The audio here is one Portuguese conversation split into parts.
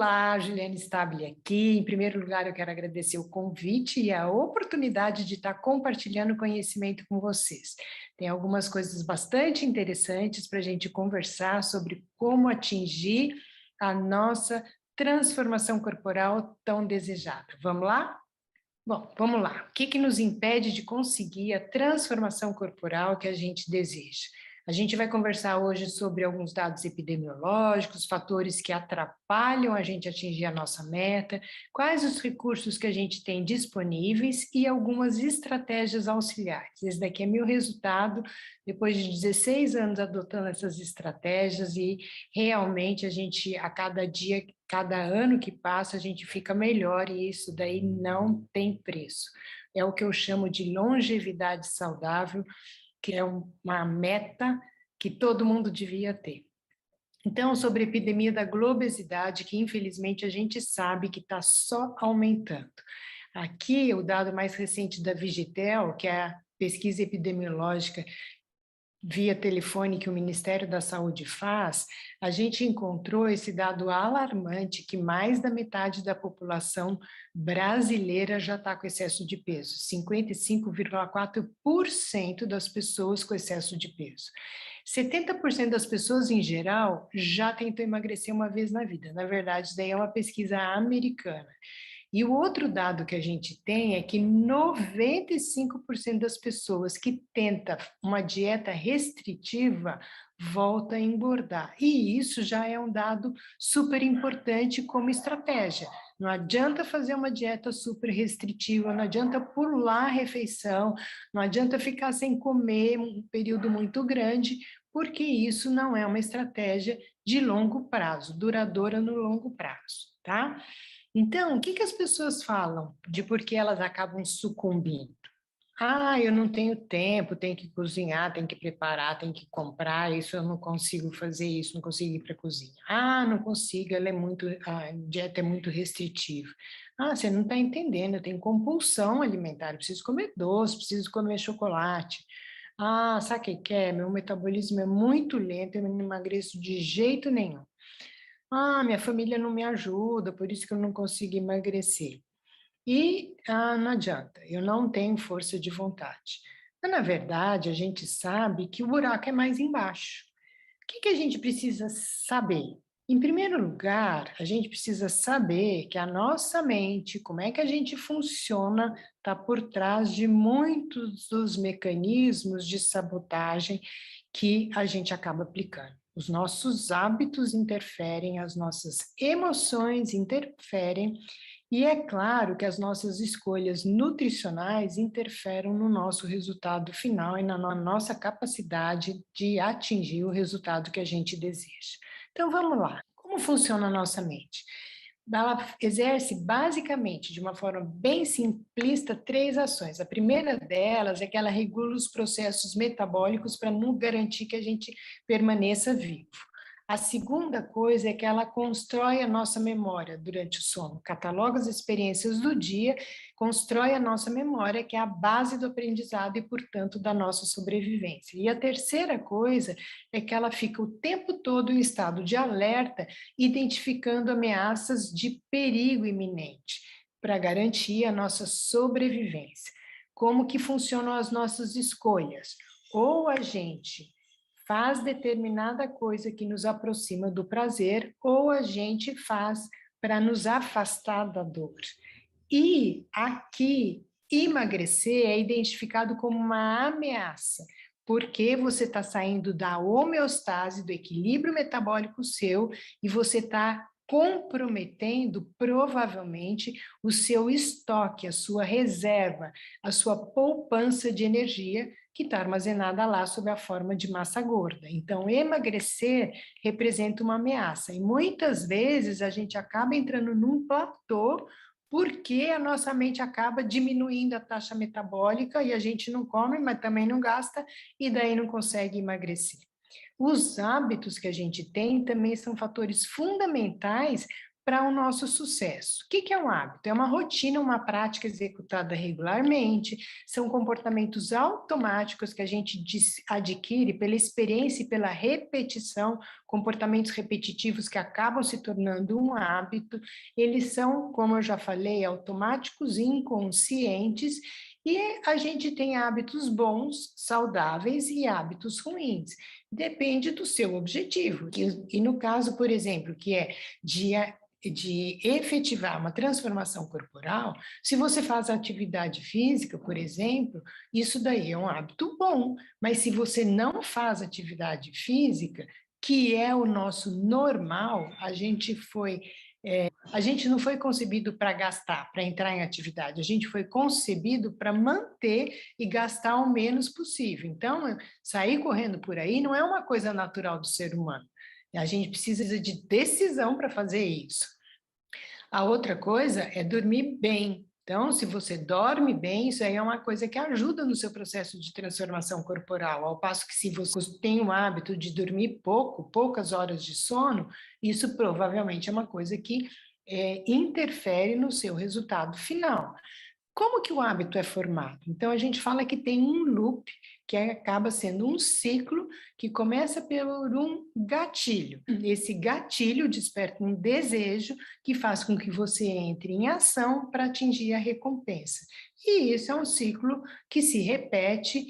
Olá, Juliane Stabile aqui. Em primeiro lugar, eu quero agradecer o convite e a oportunidade de estar compartilhando conhecimento com vocês. Tem algumas coisas bastante interessantes para a gente conversar sobre como atingir a nossa transformação corporal tão desejada. Vamos lá? Bom, vamos lá. O que nos impede de conseguir a transformação corporal que a gente deseja? A gente vai conversar hoje sobre alguns dados epidemiológicos, fatores que atrapalham a gente atingir a nossa meta, quais os recursos que a gente tem disponíveis e algumas estratégias auxiliares. Esse daqui é meu resultado, depois de 16 anos adotando essas estratégias e realmente a gente, a cada dia, cada ano que passa, a gente fica melhor e isso daí não tem preço. É o que eu chamo de longevidade saudável, que é uma meta que todo mundo devia ter. Então, sobre a epidemia da globosidade, que infelizmente a gente sabe que está só aumentando. Aqui, o dado mais recente da Vigitel, que é a pesquisa epidemiológica via telefone que o Ministério da Saúde faz, a gente encontrou esse dado alarmante que mais da metade da população brasileira já está com excesso de peso, 55,4% das pessoas com excesso de peso. 70% das pessoas em geral já tentou emagrecer uma vez na vida, na verdade, isso daí é uma pesquisa americana. E o outro dado que a gente tem é que 95% das pessoas que tentam uma dieta restritiva volta a engordar. E isso já é um dado super importante como estratégia. Não adianta fazer uma dieta super restritiva, não adianta pular a refeição, não adianta ficar sem comer um período muito grande, porque isso não é uma estratégia de longo prazo, duradoura no longo prazo, tá? Então, o que as pessoas falam de por que elas acabam sucumbindo? Ah, eu não tenho tempo, tenho que cozinhar, tenho que preparar, tenho que comprar, isso eu não consigo fazer isso, não consigo ir para a cozinha. Ah, não consigo, a dieta é muito restritiva. Ah, você não está entendendo, eu tenho compulsão alimentar, eu preciso comer doce, preciso comer chocolate. Ah, sabe o que é? Meu metabolismo é muito lento, eu não emagreço de jeito nenhum. Ah, minha família não me ajuda, por isso que eu não consigo emagrecer. E não adianta, eu não tenho força de vontade. Mas, na verdade, a gente sabe que o buraco é mais embaixo. O que a gente precisa saber? Em primeiro lugar, a gente precisa saber que a nossa mente, como é que a gente funciona, está por trás de muitos dos mecanismos de sabotagem que a gente acaba aplicando. Os nossos hábitos interferem, as nossas emoções interferem, e é claro que as nossas escolhas nutricionais interferem no nosso resultado final e na nossa capacidade de atingir o resultado que a gente deseja. Então vamos lá. Como funciona a nossa mente? Ela exerce basicamente, de uma forma bem simplista, três ações. A primeira delas é que ela regula os processos metabólicos para não garantir que a gente permaneça vivo. A segunda coisa é que ela constrói a nossa memória durante o sono, cataloga as experiências do dia, constrói a nossa memória, que é a base do aprendizado e, portanto, da nossa sobrevivência. E a terceira coisa é que ela fica o tempo todo em estado de alerta, identificando ameaças de perigo iminente, para garantir a nossa sobrevivência. Como que funcionam as nossas escolhas? Ou a gente faz determinada coisa que nos aproxima do prazer, ou a gente faz para nos afastar da dor. E aqui, emagrecer é identificado como uma ameaça, porque você está saindo da homeostase, do equilíbrio metabólico seu, e você está comprometendo, provavelmente, o seu estoque, a sua reserva, a sua poupança de energia, que está armazenada lá sob a forma de massa gorda. Então, emagrecer representa uma ameaça, e muitas vezes a gente acaba entrando num platô, porque a nossa mente acaba diminuindo a taxa metabólica e a gente não come, mas também não gasta, e daí não consegue emagrecer. Os hábitos que a gente tem também são fatores fundamentais para o nosso sucesso. O que é um hábito? É uma rotina, uma prática executada regularmente, são comportamentos automáticos que a gente adquire pela experiência e pela repetição, comportamentos repetitivos que acabam se tornando um hábito. Eles são, como eu já falei, automáticos e inconscientes, e a gente tem hábitos bons, saudáveis e hábitos ruins. Depende do seu objetivo. E no caso, por exemplo, que é de efetivar uma transformação corporal, se você faz atividade física, por exemplo, isso daí é um hábito bom, mas se você não faz atividade física, que é o nosso normal, a gente não foi concebido para gastar, para entrar em atividade, a gente foi concebido para manter e gastar o menos possível. Então, sair correndo por aí não é uma coisa natural do ser humano. A gente precisa de decisão para fazer isso. A outra coisa é dormir bem. Então, se você dorme bem, isso aí é uma coisa que ajuda no seu processo de transformação corporal. Ao passo que se você tem o hábito de dormir poucas horas de sono, isso provavelmente é uma coisa que interfere no seu resultado final. Como que o hábito é formado? Então, a gente fala que tem um loop, que acaba sendo um ciclo, que começa por um gatilho. Esse gatilho desperta um desejo que faz com que você entre em ação para atingir a recompensa. E isso é um ciclo que se repete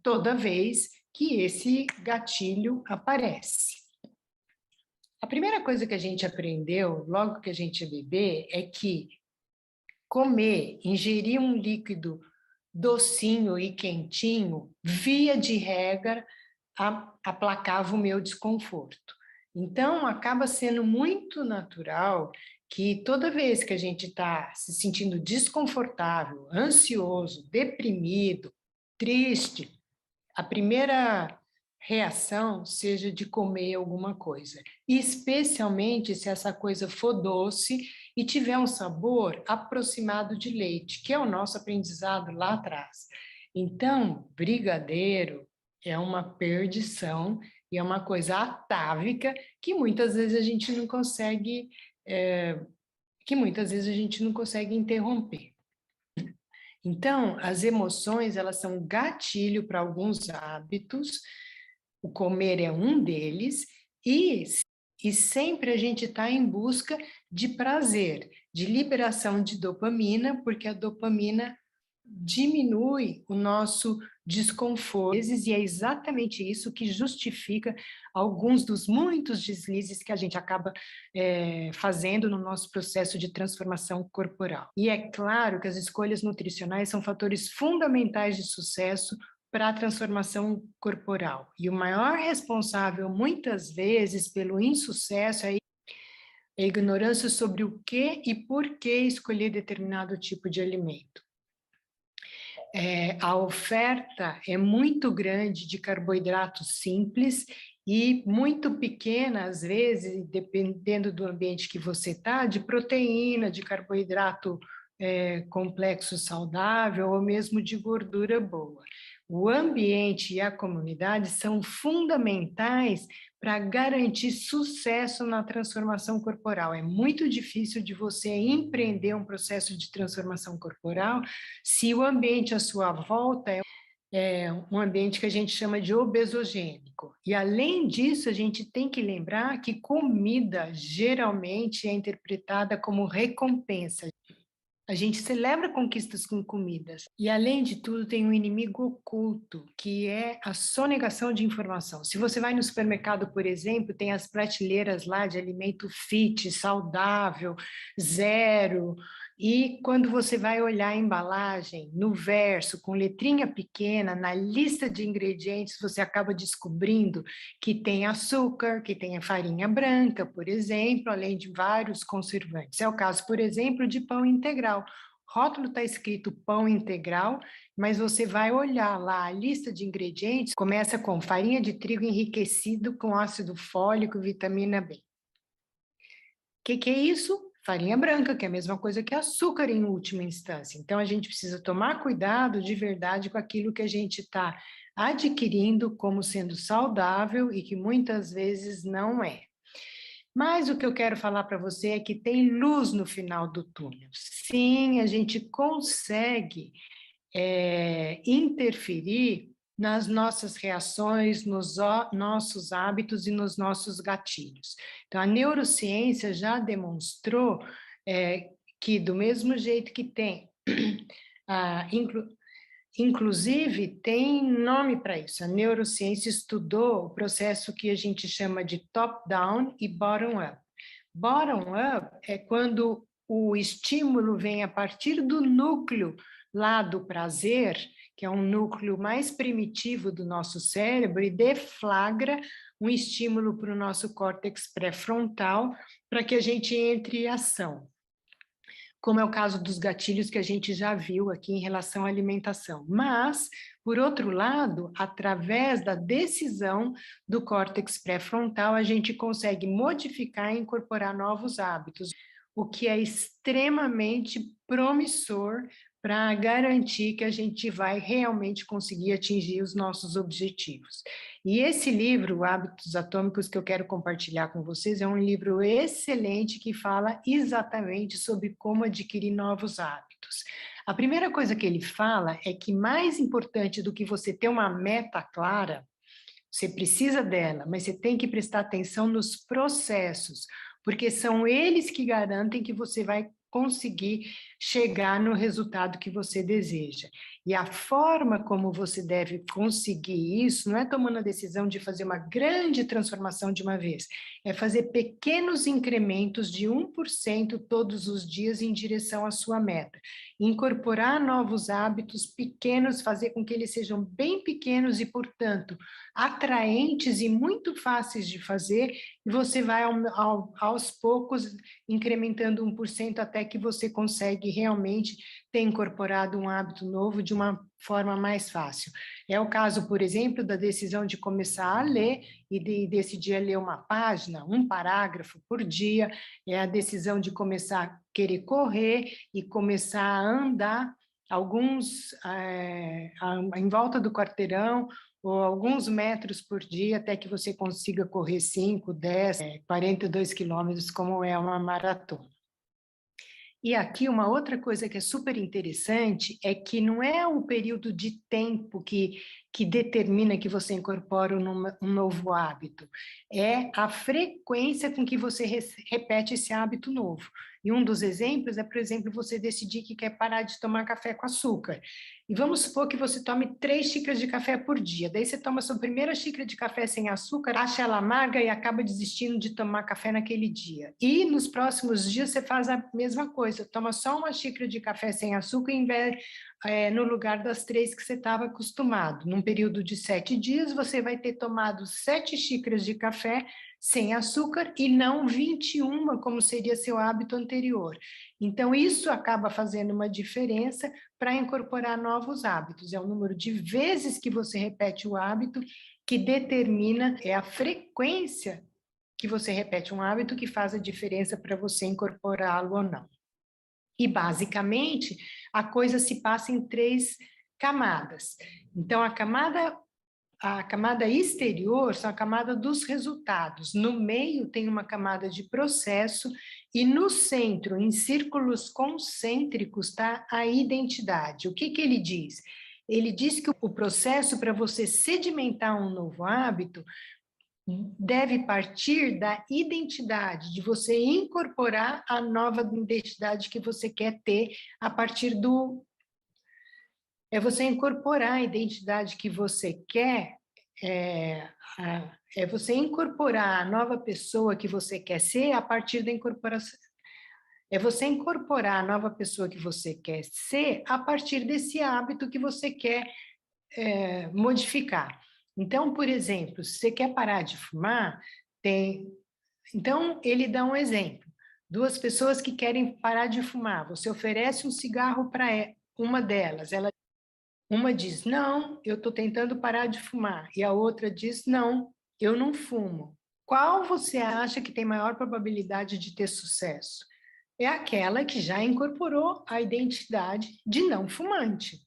toda vez que esse gatilho aparece. A primeira coisa que a gente aprendeu, logo que a gente é bebê, é que comer, ingerir um líquido docinho e quentinho, via de regra, aplacava o meu desconforto. Então, acaba sendo muito natural que toda vez que a gente está se sentindo desconfortável, ansioso, deprimido, triste, a primeira reação seja de comer alguma coisa, especialmente se essa coisa for doce e tiver um sabor aproximado de leite, que é o nosso aprendizado lá atrás. Então, brigadeiro é uma perdição e é uma coisa atávica que muitas vezes a gente não consegue, interromper. Então, as emoções, elas são gatilho para alguns hábitos, o comer é um deles, e sempre a gente está em busca de prazer, de liberação de dopamina, porque a dopamina diminui o nosso desconforto, e é exatamente isso que justifica alguns dos muitos deslizes que a gente acaba fazendo no nosso processo de transformação corporal. E é claro que as escolhas nutricionais são fatores fundamentais de sucesso para a transformação corporal. E o maior responsável, muitas vezes, pelo insucesso é a ignorância sobre o que e por que escolher determinado tipo de alimento. A oferta é muito grande de carboidratos simples e muito pequena, às vezes, dependendo do ambiente que você está, de proteína, de carboidrato complexo saudável ou mesmo de gordura boa. O ambiente e a comunidade são fundamentais para garantir sucesso na transformação corporal. É muito difícil de você empreender um processo de transformação corporal se o ambiente à sua volta é um ambiente que a gente chama de obesogênico. E, além disso, a gente tem que lembrar que comida geralmente é interpretada como recompensa. A gente celebra conquistas com comidas. E, além de tudo, tem um inimigo oculto, que é a sonegação de informação. Se você vai no supermercado, por exemplo, tem as prateleiras lá de alimento fit, saudável, zero. E quando você vai olhar a embalagem, no verso, com letrinha pequena, na lista de ingredientes, você acaba descobrindo que tem açúcar, que tem a farinha branca, por exemplo, além de vários conservantes. É o caso, por exemplo, de pão integral. O rótulo está escrito pão integral, mas você vai olhar lá a lista de ingredientes, começa com farinha de trigo enriquecido com ácido fólico, vitamina B. O que é isso? Farinha branca, que é a mesma coisa que açúcar em última instância. Então, a gente precisa tomar cuidado de verdade com aquilo que a gente está adquirindo como sendo saudável e que muitas vezes não é. Mas o que eu quero falar para você é que tem luz no final do túnel. Sim, a gente consegue interferir nas nossas reações, nos nossos hábitos e nos nossos gatilhos. Então, a neurociência já demonstrou que, do mesmo jeito que tem, ah, inclusive, tem nome para isso. A neurociência estudou o processo que a gente chama de top-down e bottom-up. Bottom-up é quando o estímulo vem a partir do núcleo lá do prazer, que é um núcleo mais primitivo do nosso cérebro, e deflagra um estímulo para o nosso córtex pré-frontal para que a gente entre em ação, como é o caso dos gatilhos que a gente já viu aqui em relação à alimentação. Mas, por outro lado, através da decisão do córtex pré-frontal, a gente consegue modificar e incorporar novos hábitos, o que é extremamente promissor para garantir que a gente vai realmente conseguir atingir os nossos objetivos. E esse livro, Hábitos Atômicos, que eu quero compartilhar com vocês, é um livro excelente que fala exatamente sobre como adquirir novos hábitos. A primeira coisa que ele fala é que mais importante do que você ter uma meta clara, você precisa dela, mas você tem que prestar atenção nos processos, porque são eles que garantem que você vai conseguir chegar no resultado que você deseja. E a forma como você deve conseguir isso não é tomando a decisão de fazer uma grande transformação de uma vez, é fazer pequenos incrementos de 1% todos os dias em direção à sua meta. Incorporar novos hábitos pequenos, fazer com que eles sejam bem pequenos e, portanto, atraentes e muito fáceis de fazer, e você vai aos poucos incrementando 1% até que você consegue realmente ter incorporado um hábito novo de uma forma mais fácil. É o caso, por exemplo, da decisão de começar a ler e de decidir a ler uma página, um parágrafo por dia, é a decisão de começar a querer correr e começar a andar alguns em volta do quarteirão, ou alguns metros por dia, até que você consiga correr 5, 10, 42 quilômetros, como é uma maratona. E aqui uma outra coisa que é super interessante é que não é o período de tempo que determina que você incorpora um novo hábito, é a frequência com que você repete esse hábito novo. E um dos exemplos é, por exemplo, você decidir que quer parar de tomar café com açúcar. E vamos supor que você tome 3 xícaras de café por dia. Daí você toma a sua primeira xícara de café sem açúcar, acha ela amarga e acaba desistindo de tomar café naquele dia. E nos próximos dias você faz a mesma coisa, toma só uma xícara de café sem açúcar no lugar das 3 que você estava acostumado. Num período de 7 dias, você vai ter tomado 7 xícaras de café sem açúcar e não 21, como seria seu hábito anterior. Então, isso acaba fazendo uma diferença para incorporar novos hábitos. É o número de vezes que você repete o hábito que determina, é a frequência que você repete um hábito que faz a diferença para você incorporá-lo ou não. E, basicamente, a coisa se passa em 3 camadas. Então, a camada exterior são a camada dos resultados. No meio tem uma camada de processo e no centro, em círculos concêntricos, está a identidade. O que ele diz? Ele diz que o processo para você sedimentar um novo hábito deve partir da identidade, de você incorporar a nova identidade que você quer ter a partir do... É você incorporar a identidade que você quer, é você incorporar a nova pessoa que você quer ser a partir da incorporação. É você incorporar a nova pessoa que você quer ser a partir desse hábito que você quer modificar. Então, por exemplo, se você quer parar de fumar, então ele dá um exemplo. 2 pessoas que querem parar de fumar, você oferece um cigarro para uma delas, uma diz, não, eu estou tentando parar de fumar, e a outra diz, não, eu não fumo. Qual você acha que tem maior probabilidade de ter sucesso? É aquela que já incorporou a identidade de não fumante.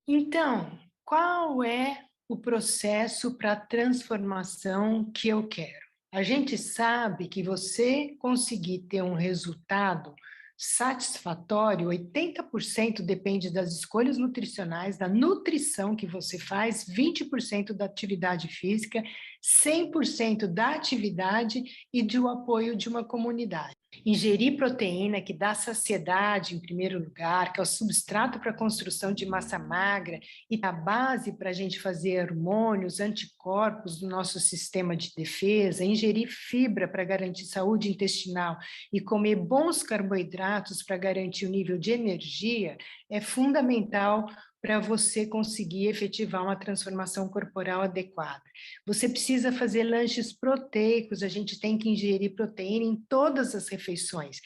Então, qual é o processo para a transformação que eu quero? A gente sabe que você conseguir ter um resultado satisfatório, 80% depende das escolhas nutricionais, da nutrição que você faz, 20% da atividade física, 100% da atividade e do apoio de uma comunidade. Ingerir proteína, que dá saciedade em primeiro lugar, que é o substrato para a construção de massa magra e a base para a gente fazer hormônios, anticorpos do nosso sistema de defesa, ingerir fibra para garantir saúde intestinal e comer bons carboidratos para garantir o nível de energia, é fundamental para você conseguir efetivar uma transformação corporal adequada. Você precisa fazer lanches proteicos, a gente tem que ingerir proteína em todas as refeições.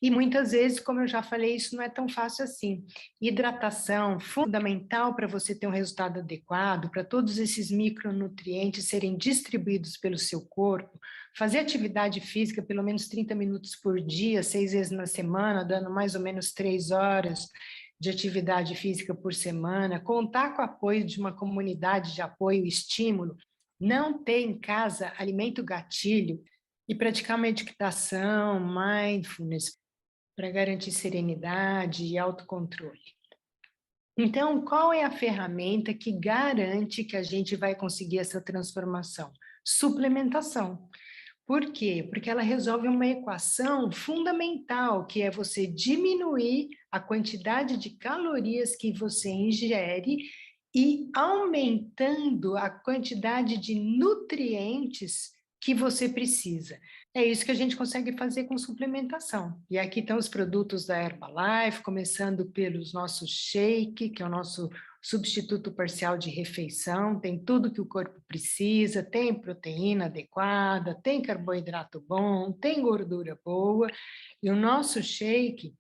E muitas vezes, como eu já falei, isso não é tão fácil assim. Hidratação, fundamental para você ter um resultado adequado, para todos esses micronutrientes serem distribuídos pelo seu corpo. Fazer atividade física pelo menos 30 minutos por dia, 6 vezes na semana, dando mais ou menos 3 horas de atividade física por semana, contar com o apoio de uma comunidade de apoio e estímulo, não ter em casa alimento gatilho e praticar meditação, mindfulness, para garantir serenidade e autocontrole. Então, qual é a ferramenta que garante que a gente vai conseguir essa transformação? Suplementação. Por quê? Porque ela resolve uma equação fundamental, que é você diminuir a quantidade de calorias que você ingere e aumentando a quantidade de nutrientes que você precisa. É isso que a gente consegue fazer com suplementação. E aqui estão os produtos da Herbalife, começando pelos nossos shake, que é o nosso substituto parcial de refeição, tem tudo que o corpo precisa, tem proteína adequada, tem carboidrato bom, tem gordura boa, e o nosso shake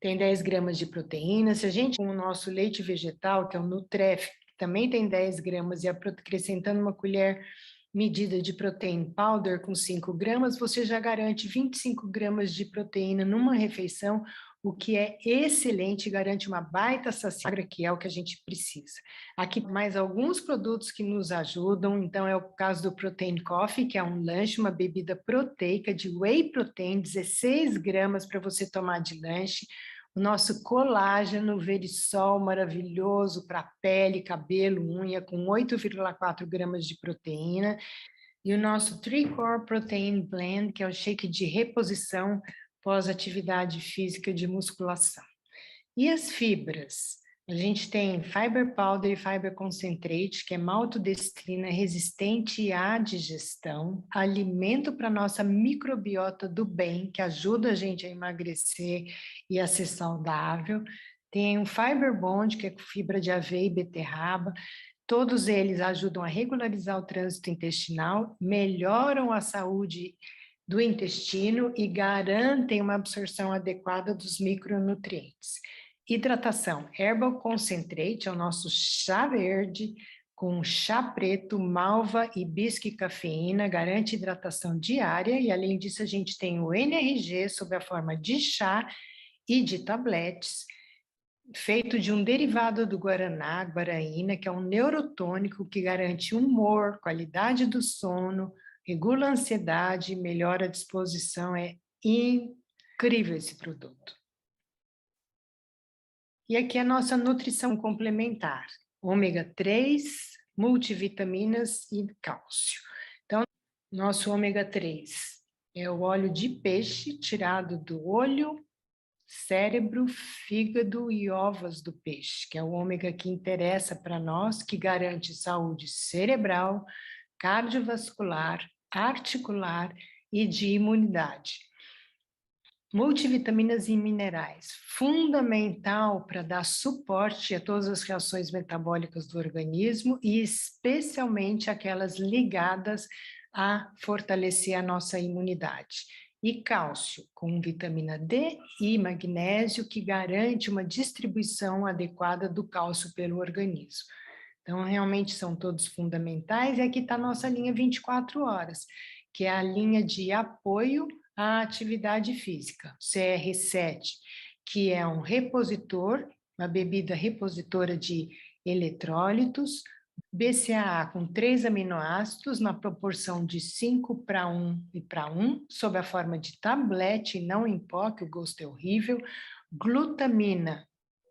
tem 10 gramas de proteína. Se a gente, com o nosso leite vegetal, que é o Nutref, que também tem 10 gramas, e acrescentando uma colher medida de protein powder com 5 gramas, você já garante 25 gramas de proteína numa refeição, o que é excelente, garante uma baita saciedade, que é o que a gente precisa. Aqui mais alguns produtos que nos ajudam, então é o caso do Protein Coffee, que é um lanche, uma bebida proteica de whey protein, 16 gramas para você tomar de lanche. O nosso colágeno Verisol, maravilhoso para pele, cabelo, unha, com 8,4 gramas de proteína. E o nosso Three-Core Protein Blend, que é o shake de reposição pós-atividade física de musculação. E as fibras? A gente tem Fiber Powder e Fiber Concentrate, que é maltodextrina resistente à digestão, alimento para a nossa microbiota do bem, que ajuda a gente a emagrecer e a ser saudável. Tem o Fiber Bond, que é fibra de aveia e beterraba. Todos eles ajudam a regularizar o trânsito intestinal, melhoram a saúde do intestino e garantem uma absorção adequada dos micronutrientes. Hidratação, Herbal Concentrate é o nosso chá verde com chá preto, malva, hibisco e cafeína, garante hidratação diária e além disso a gente tem o NRG sob a forma de chá e de tabletes, feito de um derivado do guaraná, guaraína, que é um neurotônico que garante humor, qualidade do sono, regula a ansiedade, melhora a disposição, é incrível esse produto. E aqui a nossa nutrição complementar, ômega 3, multivitaminas e cálcio. Então, nosso ômega 3 é o óleo de peixe tirado do olho, cérebro, fígado e ovas do peixe, que é o ômega que interessa para nós, que garante saúde cerebral, cardiovascular, articular e de imunidade. Multivitaminas e minerais, fundamental para dar suporte a todas as reações metabólicas do organismo e especialmente aquelas ligadas a fortalecer a nossa imunidade. E cálcio, com vitamina D e magnésio, que garante uma distribuição adequada do cálcio pelo organismo. Então, realmente são todos fundamentais. E aqui está a nossa linha 24 horas, que é a linha de apoio à atividade física, CR7, que é um repositor, uma bebida repositora de eletrólitos, BCAA com 3 aminoácidos na proporção de 5:1 e para 1, sob a forma de tablete e não em pó, que o gosto é horrível. Glutamina,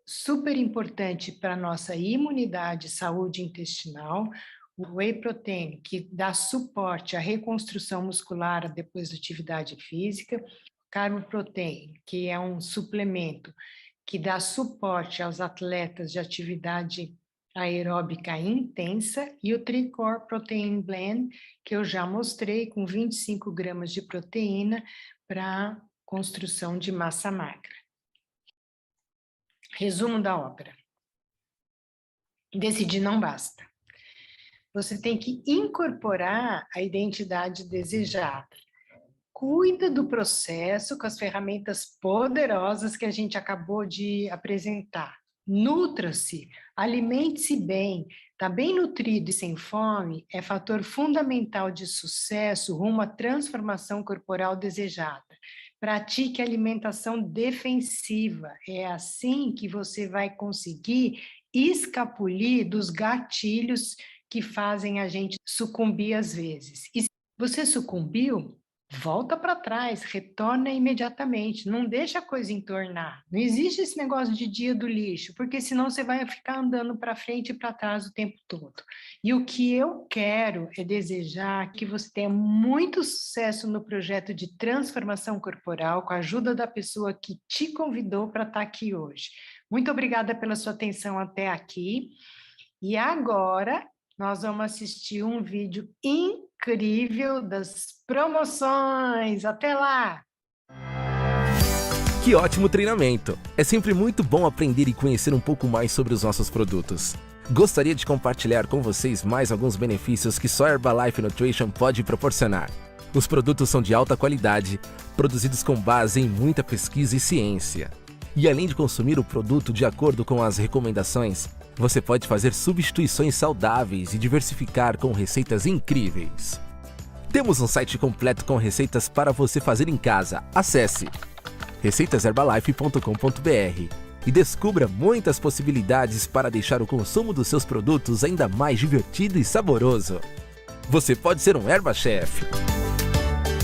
super importante para a nossa imunidade e saúde intestinal. O whey protein, que dá suporte à reconstrução muscular depois da atividade física. Carboprotein, que é um suplemento que dá suporte aos atletas de atividade aeróbica intensa, e o Tricore Protein Blend, que eu já mostrei, com 25 gramas de proteína para construção de massa magra. Resumo da ópera. Decidir não basta. Você tem que incorporar a identidade desejada. Cuida do processo com as ferramentas poderosas que a gente acabou de apresentar. Nutra-se, alimente-se bem, está bem nutrido e sem fome é fator fundamental de sucesso rumo à transformação corporal desejada. Pratique alimentação defensiva, é assim que você vai conseguir escapulir dos gatilhos que fazem a gente sucumbir às vezes. E se você sucumbiu, volta para trás, retorna imediatamente, não deixa a coisa entornar. Não existe esse negócio de dia do lixo, porque senão você vai ficar andando para frente e para trás o tempo todo. E o que eu quero é desejar que você tenha muito sucesso no projeto de transformação corporal, com a ajuda da pessoa que te convidou para estar aqui hoje. Muito obrigada pela sua atenção até aqui. E agora nós vamos assistir um vídeo incrível das promoções. Até lá! Que ótimo treinamento! É sempre muito bom aprender e conhecer um pouco mais sobre os nossos produtos. Gostaria de compartilhar com vocês mais alguns benefícios que só a Herbalife Nutrition pode proporcionar. Os produtos são de alta qualidade, produzidos com base em muita pesquisa e ciência. E além de consumir o produto de acordo com as recomendações, você pode fazer substituições saudáveis e diversificar com receitas incríveis. Temos um site completo com receitas para você fazer em casa. Acesse receitasherbalife.com.br e descubra muitas possibilidades para deixar o consumo dos seus produtos ainda mais divertido e saboroso. Você pode ser um Herba Chef.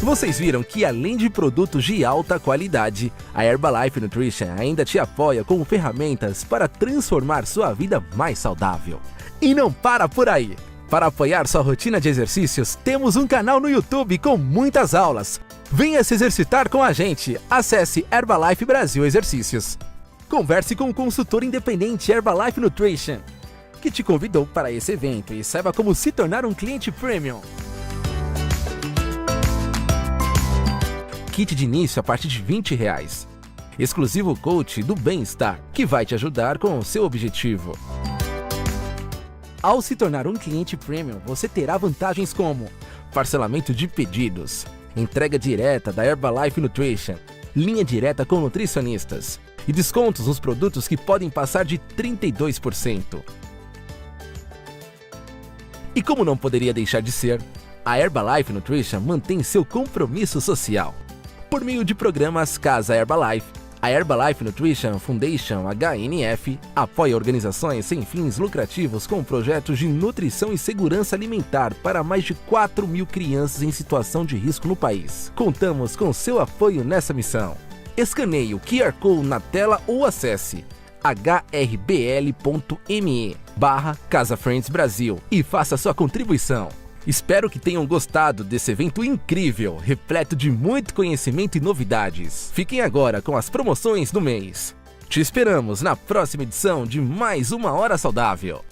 Vocês viram que além de produtos de alta qualidade, a Herbalife Nutrition ainda te apoia com ferramentas para transformar sua vida mais saudável. E não para por aí! Para apoiar sua rotina de exercícios, temos um canal no YouTube com muitas aulas. Venha se exercitar com a gente. Acesse Herbalife Brasil Exercícios. Converse com o consultor independente Herbalife Nutrition, que te convidou para esse evento, e saiba como se tornar um cliente premium. Kit de início a partir de R$20. Exclusivo coach do bem-estar, que vai te ajudar com o seu objetivo. Ao se tornar um cliente premium, você terá vantagens como parcelamento de pedidos, entrega direta da Herbalife Nutrition, linha direta com nutricionistas e descontos nos produtos que podem passar de 32%. E como não poderia deixar de ser, a Herbalife Nutrition mantém seu compromisso social. Por meio de programas Casa Herbalife, a Herbalife Nutrition Foundation HNF apoia organizações sem fins lucrativos com projetos de nutrição e segurança alimentar para mais de 4.000 crianças em situação de risco no país. Contamos com seu apoio nessa missão. Escaneie o QR Code na tela ou acesse hrbl.me/Casa Friends Brasil e faça sua contribuição. Espero que tenham gostado desse evento incrível, repleto de muito conhecimento e novidades. Fiquem agora com as promoções do mês. Te esperamos na próxima edição de mais uma Hora Saudável.